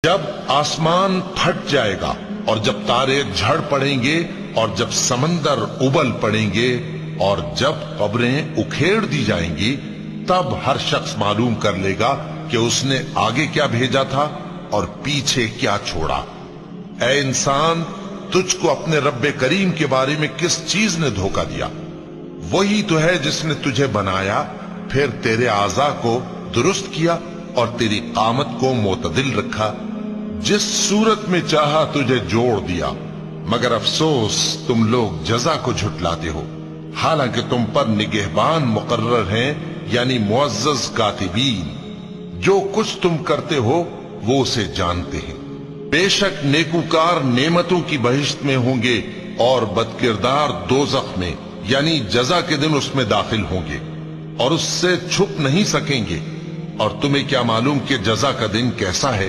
جب آسمان پھٹ جائے گا اور جب تارے جھڑ پڑیں گے اور جب سمندر ابل پڑیں گے اور جب قبریں اکھیڑ دی جائیں گی، تب ہر شخص معلوم کر لے گا کہ اس نے آگے کیا بھیجا تھا اور پیچھے کیا چھوڑا۔ اے انسان، تجھ کو اپنے رب کریم کے بارے میں کس چیز نے دھوکہ دیا؟ وہی تو ہے جس نے تجھے بنایا، پھر تیرے اعضاء کو درست کیا اور تیری قامت کو معتدل رکھا، جس صورت میں چاہا تجھے جوڑ دیا، مگر افسوس تم لوگ جزا کو جھٹلاتے ہو، حالانکہ تم پر نگہبان مقرر ہیں، یعنی معزز کاتبین۔ جو کچھ تم کرتے ہو وہ اسے جانتے ہیں۔ بے شک نیکوکار نعمتوں کی بہشت میں ہوں گے اور بدکردار دوزخ میں، یعنی جزا کے دن اس میں داخل ہوں گے اور اس سے چھپ نہیں سکیں گے۔ اور تمہیں کیا معلوم کہ جزا کا دن کیسا ہے؟